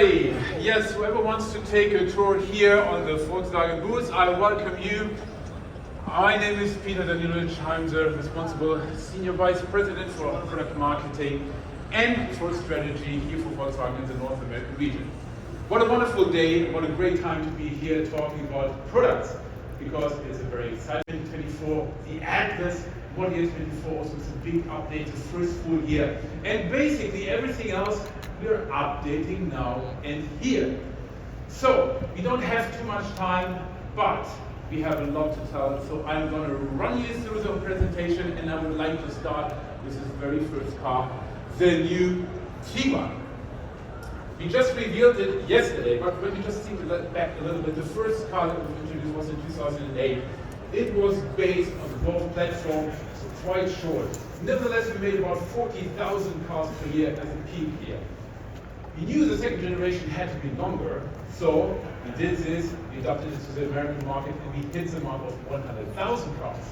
everybody. Yes, whoever wants to take a tour here on the Volkswagen booth, I welcome you. My name is Peter Danilovic. I'm the responsible Senior Vice President for Product Marketing and for Strategy here for Volkswagen in the North American region. What a wonderful day, what a great time to be here talking about products, because it's a very exciting 24, the Atlas, model year 24, also it's a big update, the first full year. And basically everything else we're updating now and here. So we don't have too much time, but we have a lot to tell. So I'm going to run you through the presentation, and I would like to start with this very first car, the new Tiguan. We just revealed it yesterday, but when we just think back a little bit, the first car that was introduced was in 2008. It was based on the Golf platform, so quite short. Nevertheless, we made about 40,000 cars per year as a peak here. We knew the second generation had to be longer, so we did this, we adapted it to the American market, and we hit the mark of 100,000 cars.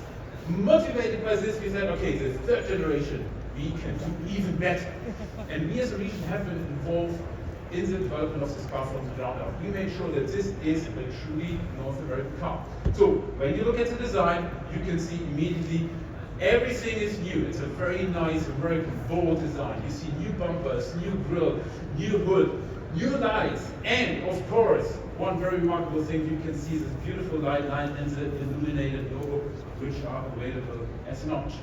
Motivated by this, we said, okay, the third generation, we can do even better. And we as a region have been involved in the development of this car from the ground up. We made sure that this is a truly North American car. So when you look at the design, you can see immediately everything is new. It's a very nice American bold design. You see new bumpers, new grille, new hood, new lights, and of course, one very remarkable thing, you can see this beautiful light line and the illuminated logo, which are available as an option.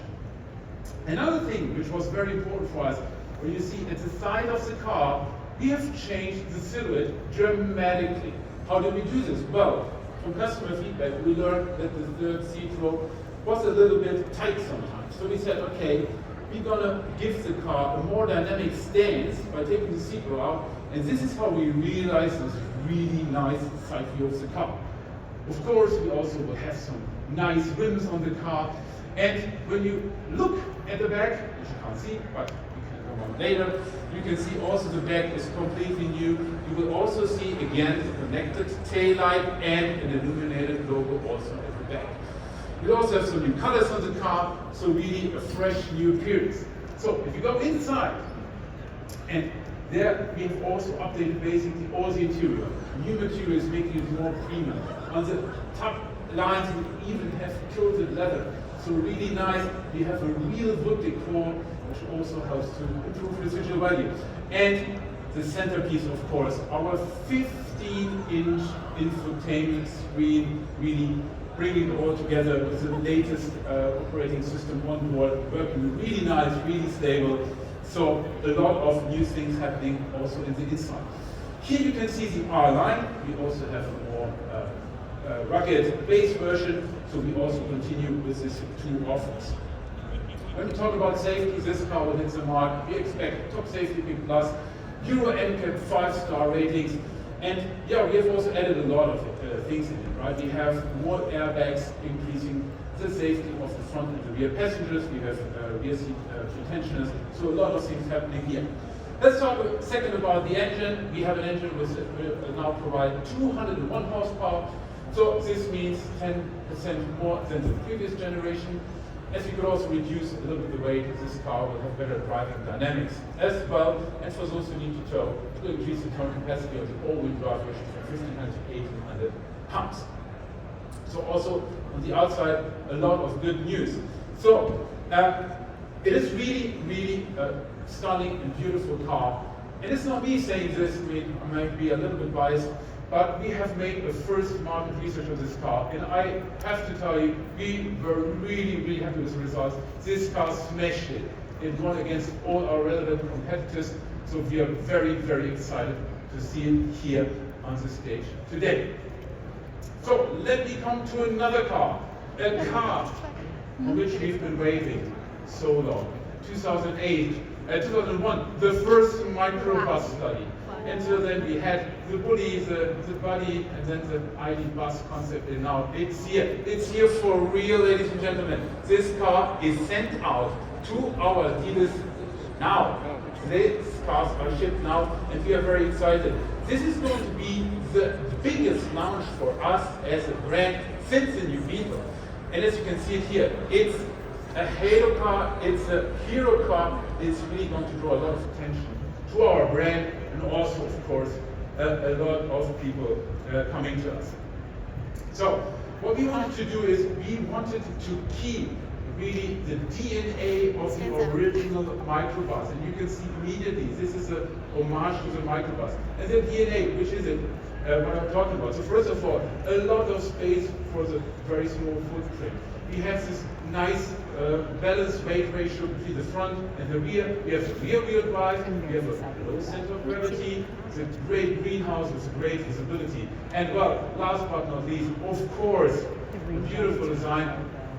Another thing which was very important for us, where you see at the side of the car, we have changed the silhouette dramatically. How did we do this? Well, from customer feedback, we learned that the third seat row was a little bit tight sometimes. So we said, okay, we're gonna give the car a more dynamic stance by taking the seat row out, and this is how we realize this really nice side view of the car. Of course, we also will have some nice rims on the car, and when you look at the back, which you can't see, but later, you can see also the back is completely new. You will also see again the connected tail light and an illuminated logo also at the back. We also have some new colors on the car, so really a fresh new appearance. So if you go inside, and there we have also updated basically all the interior. New materials making it more premium. On the top lines we even have coated leather. So really nice, we have a real wood decor, which also helps to improve residual value. And the centerpiece, of course, our 15-inch infotainment screen, really bringing it all together with the latest operating system on board, working really nice, really stable. So a lot of new things happening also in the inside. Here you can see the R line. We also have a more rugged base version, so we also continue with these two offers. When we talk about safety, this car will hit the mark. We expect top safety Big Plus, Euro NCAP 5-star ratings, and yeah, we have also added a lot of things in it, right? We have more airbags, increasing the safety of the front and the rear passengers. We have rear seat pretensioners, so a lot of things happening here. Let's talk a second about the engine. We have an engine which will now provide 201 horsepower. So this means 10% more than the previous generation. As you could also reduce a little bit the weight, this car will have better driving dynamics as well. And for those who need to tow, it will increase the towing capacity of the all-wheel drive version from 1,500 to 1,800 pounds. So also on the outside, a lot of good news. So it is really, really a stunning and beautiful car. And it's not me saying this, I might be a little bit biased, but we have made a first market research of this car, and I have to tell you, we were really, really happy with the results. This car smashed it. It won against all our relevant competitors, so we are very, very excited to see it here on the stage today. So let me come to another car, a car on which we've been waiting so long. 2001, the first microbus study. Until then we had the bully, the buddy, and then the ID bus concept, and now it's here. It's here for real, ladies and gentlemen. This car is sent out to our dealers now. These cars are shipped now, and we are very excited. This is going to be the biggest launch for us as a brand since the new vehicle. And as you can see it here, it's a halo car, it's a hero car. It's really going to draw a lot of attention to our brand, and also, of course, a lot of people coming to us. So what we wanted to do is we wanted to keep really the DNA of the original microbus. And you can see immediately, this is a homage to the microbus. And the DNA, which is it? What I'm talking about. So first of all, a lot of space for the very small footprint. We have this nice balanced weight ratio between the front and the rear. We have the rear wheel drive, we have a low center of gravity, the great greenhouse with great visibility. And well, last but not least, of course, a beautiful design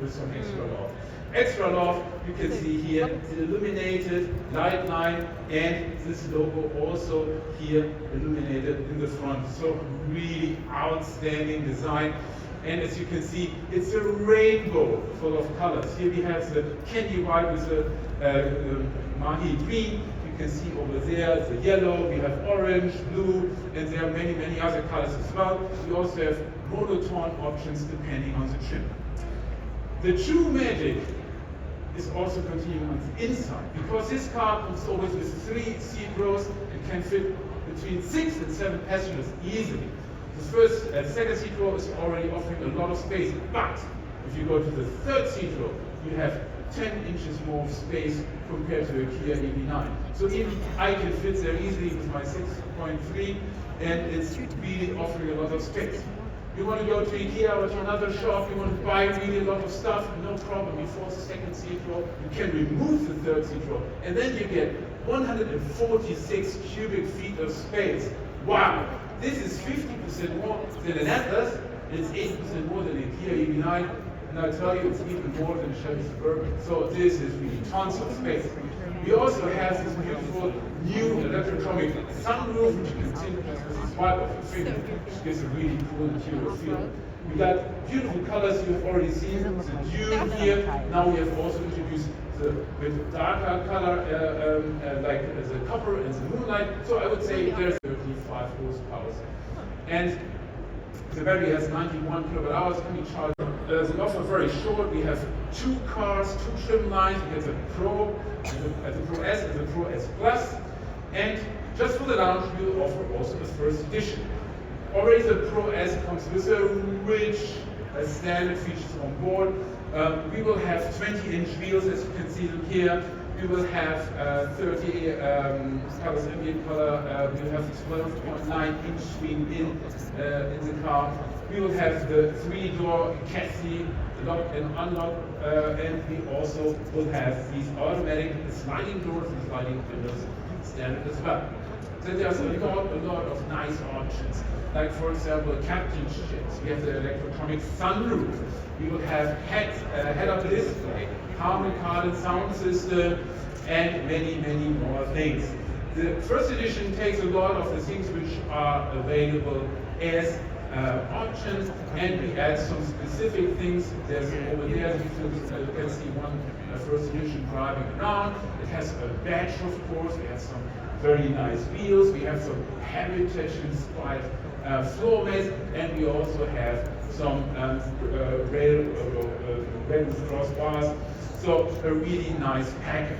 with some extra loft. Extra loft, you can see here, the illuminated light line, and this logo also here illuminated in the front. So really outstanding design. And as you can see, it's a rainbow full of colors. Here we have the candy white with the mahi green. You can see over there the yellow, we have orange, blue, and there are many, many other colors as well. We also have monotone options depending on the trim. The true magic is also continuing on the inside, because this car comes always with 3 seat rows and can fit between 6 and 7 passengers easily. The second seat row is already offering a lot of space, but if you go to the third seat row, you have 10 inches more space compared to a Kia EV9. So even I can fit there easily with my 6.3, and it's really offering a lot of space. You want to go to IKEA or to another shop, you want to buy really a lot of stuff, no problem. You force the second seat row, you can remove the third seat row, and then you get 146 cubic feet of space. Wow! This is 50% more than an Atlas, and it's 80% more than a Kia EV9, and I tell you, it's even more than a Chevy Suburban. So this is really tons of space. We also have this beautiful new electrochromic sunroof, which you can see with this swipe of the finger, which gives a really cool interior feel. We got beautiful colors you have already seen, the dune here. Now we have also introduced with darker color, like the copper and the moonlight. So I would say there's 35 horsepower. And the battery has 91 kilowatt hours, can be charged. The offer very short. We have 2 cars, 2 trim lines. We have the Pro, the Pro S and the Pro S Plus. And just for the launch, we will offer also the first edition. Already the Pro S comes with a rich standard features on board. We will have 20-inch wheels, as you can see them here. We will have 30 colors ambient color. We will have 12.9-inch screen in the car. We will have the 3-door cat seat, lock and unlock, and we also will have these automatic sliding doors and sliding windows standard as well. Then there's a lot of nice options, like for example captain chairs. We have the electrochromic sunroof. We will have head-up display, harman-kardon sound system, and many, many more things. The first edition takes a lot of the things which are available as options, and we add some specific things. There's over there, you can see one first edition driving around. It has a badge, of course. We have some very nice wheels. We have some heritage-inspired floor mats, and we also have some rail crossbars. So a really nice package.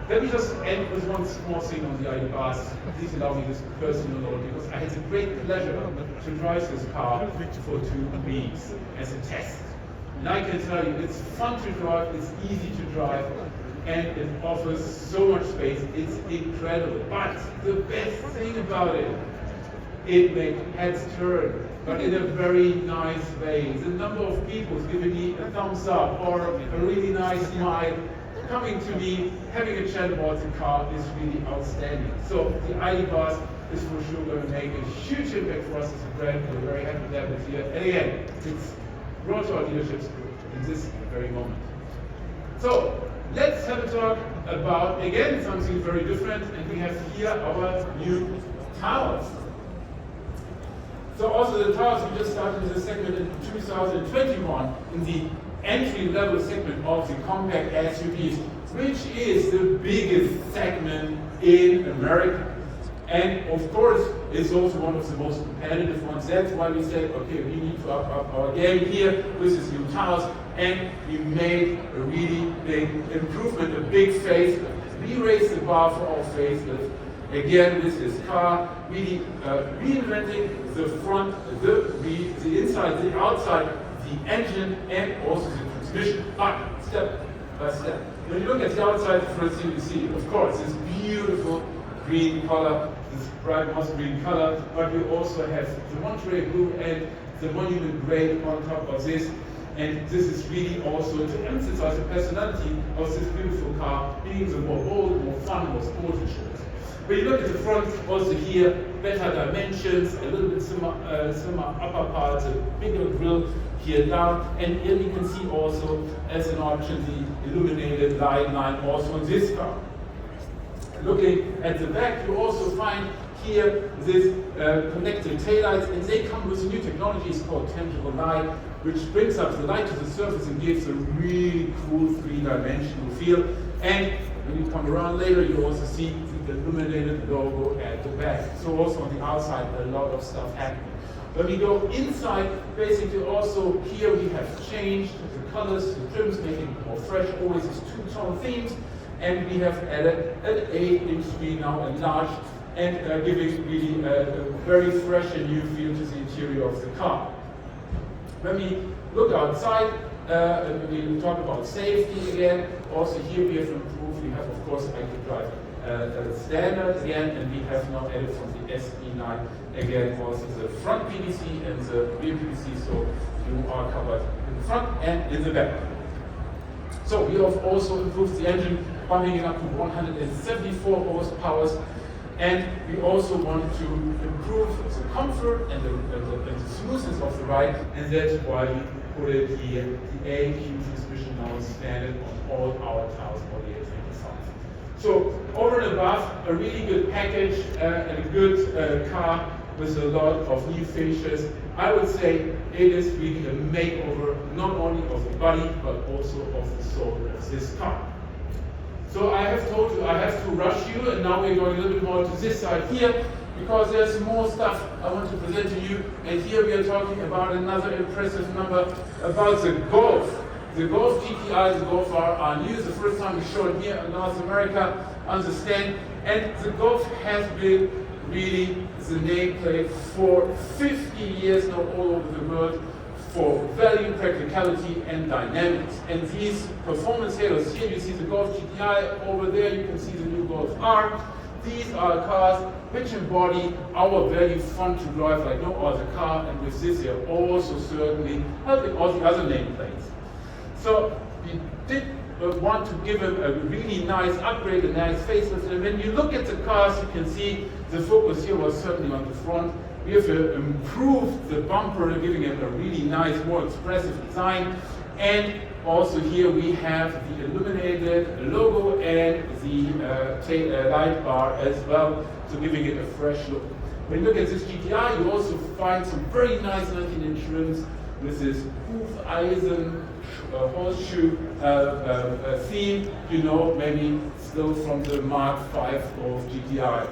Let me just end with one small thing on the ID bus. Please allow me this personal note, because I had the great pleasure to drive this car for 2 weeks as a test. And I can tell you, it's fun to drive, it's easy to drive, and it offers so much space. It's incredible. But the best thing about it, it makes heads turn, but in a very nice way. The number of people giving me a thumbs up or a really nice smile, coming to me, having a chat about the car is really outstanding. So the ID bus is for sure going to make a huge impact for us as a brand. We're very happy to have it here. And again, it's brought to our dealerships in this very moment. So let's have a talk about, again, something very different. And we have here our new Taos. So also the Taos, we just started this segment in 2021 in the entry-level segment of the compact SUVs, which is the biggest segment in America. And of course, it's also one of the most competitive ones. That's why we said, okay, we need to up our game here with this new Taos, and we made a really big improvement, a big facelift. We raised the bar for our facelift, Again, with this car, really reinventing the front, the inside, the outside, the engine, and also the transmission. But step by step. When you look at the outside, the first thing you see, of course, this beautiful green color, this bright moss green color, but you also have the Monterey blue and the monument gray on top of this. And this is really also to emphasize the personality of this beautiful car, being the more bold, more fun, more sporty choice. When you look at the front, also here, better dimensions, a little bit slimmer upper parts, a bigger grille here down, and here you can see also as an option the illuminated light line also on this car. Looking at the back, you also find here this connected taillights, and they come with a new technology. It's called tangible light, which brings up the light to the surface and gives a really cool three-dimensional feel. And when you come around later, you also see the illuminated logo at the back. So also on the outside, a lot of stuff happening. When we go inside, basically also here we have changed the colors, the trims, making it more fresh, always these two-tone themes. And we have added an 8-inch screen now enlarged and giving really a very fresh and new feel to the interior of the car. When we look outside, we talk about safety again. Also here we have improved. We have, of course, active drive standard again, and we have now added from the SE9 again also the front PDC and the rear PDC, so you are covered in the front and in the back. So we have also improved the engine, bumping it up to 174 horsepower, and we also want to improve the comfort and the smoothness of the ride, and that's why we put it here, the AQ transmission now is standard on all our Taos body A25. So over and above, a really good package and a good car with a lot of new features. I would say it is really a makeover, not only of the body, but also of the soul of this car. So I have told you I have to rush you, and now we're going a little bit more to this side here, because there's more stuff I want to present to you. And here we are talking about another impressive number about the Golf. The Golf GTI, the Golf R are new. The first time we showed it here in North America on the stand. And the Golf has been really the nameplate for 50 years now all over the world for value, practicality, and dynamics. And these performance halos, here you see the Golf GTI, over there you can see the new Golf R. These are cars which embody our value, fun to drive like no other car, and with this they are also certainly helping all the other nameplates. So we did want to give them a really nice upgrade, a nice facelift, and when you look at the cars you can see the focus here was certainly on the front. We have improved the bumper, giving it a really nice, more expressive design. And also here we have the illuminated logo and the light bar as well, so giving it a fresh look. When you look at this GTI, you also find some very nice 19-inch rims with this Hufeisen horseshoe theme, you know, maybe still from the Mark V Golf GTI.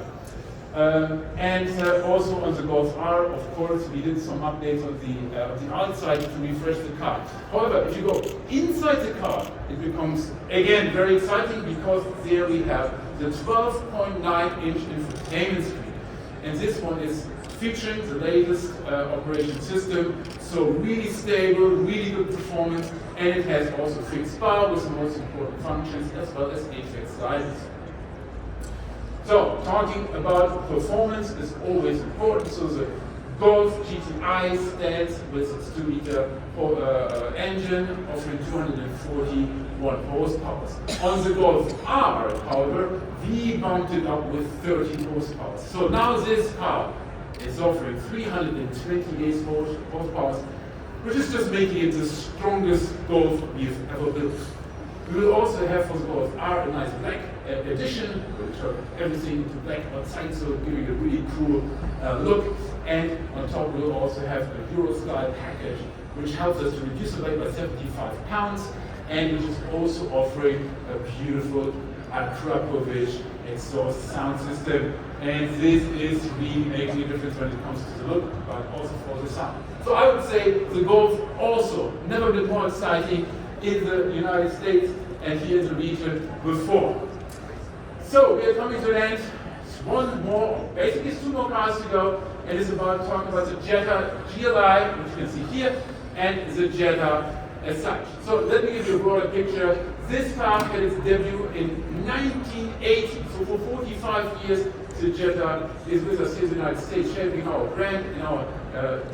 And also on the Golf R, of course, we did some updates on the outside to refresh the car. However, if you go inside the car, it becomes, again, very exciting, because there we have the 12.9-inch infotainment screen. And this one is featuring the latest operation system, so really stable, really good performance, and it has also fixed power with the most important functions, as well as HX sliders. So, talking about performance is always important. So the Golf GTI stands with its 2-liter engine, offering 241 horsepower. On the Golf R, however, we bumped it up with 13 horsepower. So now this car is offering 328 horsepower, which is just making it the strongest Golf we've ever built. We will also have for the Golf R a nice black edition. We'll turn everything into black outside, so giving a really cool look. And on top we'll also have a Euro-style package, which helps us to reduce the weight by 75 pounds, and which is also offering a beautiful Akrapovic exhaust sound system. And this is really making a difference when it comes to the look, but also for the sound. So I would say the Golf also never been more exciting in the United States and here in the region before. So we are coming to an end. one more, basically two more cars to go, and it's about talking about the Jetta GLI, which you can see here, and the Jetta as such. So let me give you a broader picture. This car had its debut in 1980, so for 45 years, the Jetta is with us here in the United States, shaping our brand and our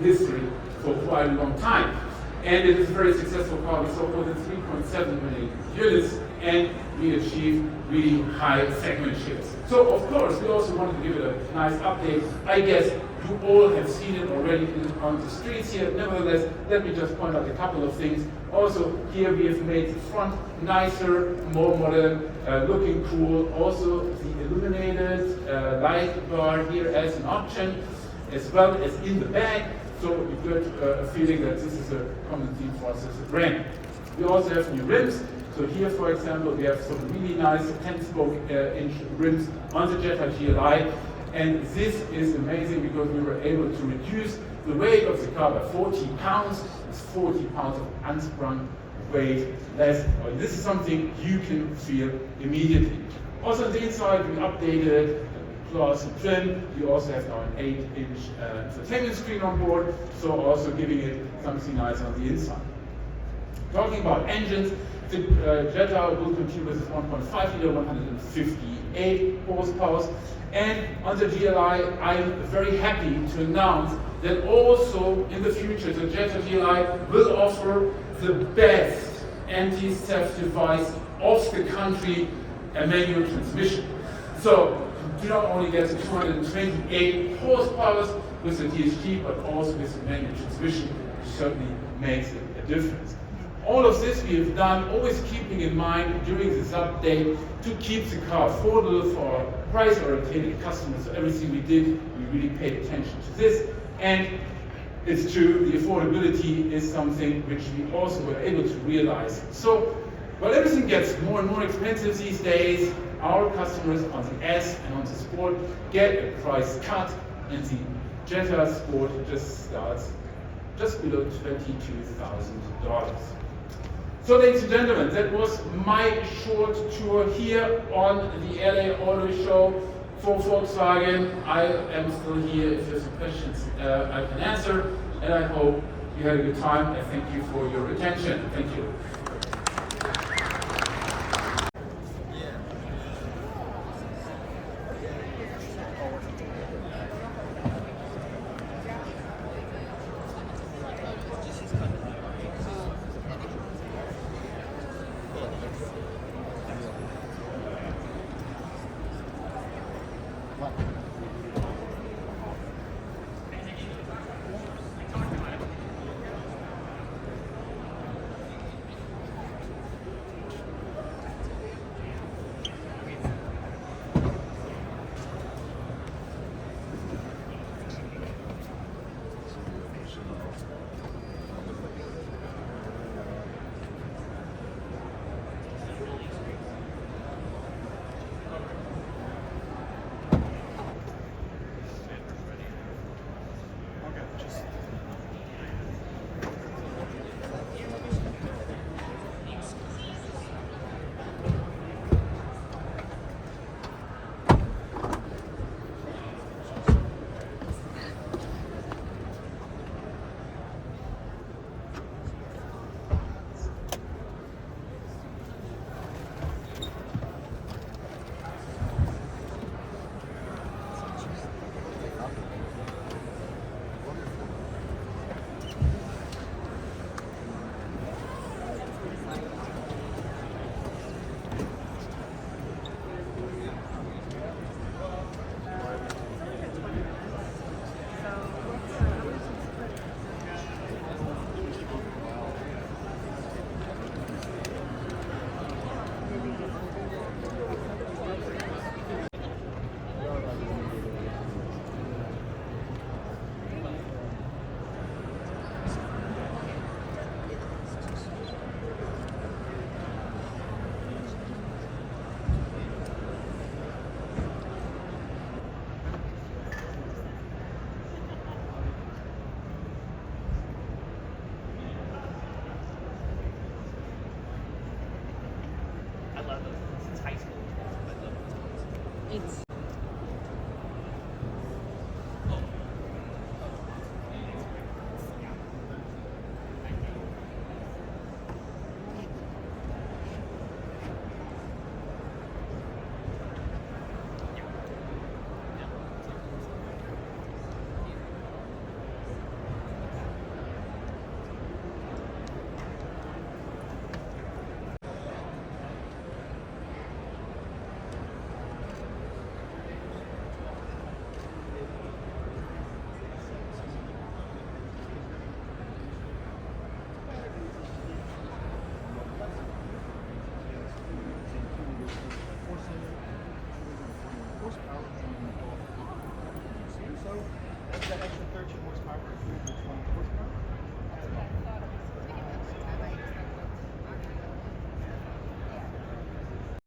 history for quite a long time. And it is a very successful car. We sold more than 3.7 million units, and we achieved really high segment shares. So, of course, we also wanted to give it a nice update. I guess you all have seen it already on the streets here. Nevertheless, let me just point out a couple of things. Also, here we have made the front nicer, more modern, looking cool. Also, the illuminated light bar here as an option, as well as in the back. So you get a feeling that this is a common theme for us as a brand. We also have new rims. So here, for example, we have some really nice 10-spoke inch rims on the Jetta GLI. And this is amazing because we were able to reduce the weight of the car by 40 pounds. It's 40 pounds of unsprung weight less. This is something you can feel immediately. Also on the inside, we updated plus trim. We also have now an 8-inch entertainment screen on board, so also giving it something nice on the inside. Talking about engines, the Jetta will compete with 1.5 liter, 158 horsepower. And on the GLI, I'm very happy to announce that also in the future, the Jetta GLI will offer the best anti-theft device of the country, a manual transmission. So you not only get the 228 horsepower with the DSG, but also with the manual transmission, which certainly makes a difference. All of this we have done, always keeping in mind during this update to keep the car affordable for our price-oriented customers. So everything we did, we really paid attention to this. And it's true, the affordability is something which we also were able to realize. So while everything gets more and more expensive these days, our customers on the S and on the Sport get a price cut, and the Jetta Sport just starts just below $22,000. So ladies and gentlemen, that was my short tour here on the LA Auto Show for Volkswagen. I am still here if there's some questions I can answer, and I hope you had a good time. I thank you for your attention. Thank you.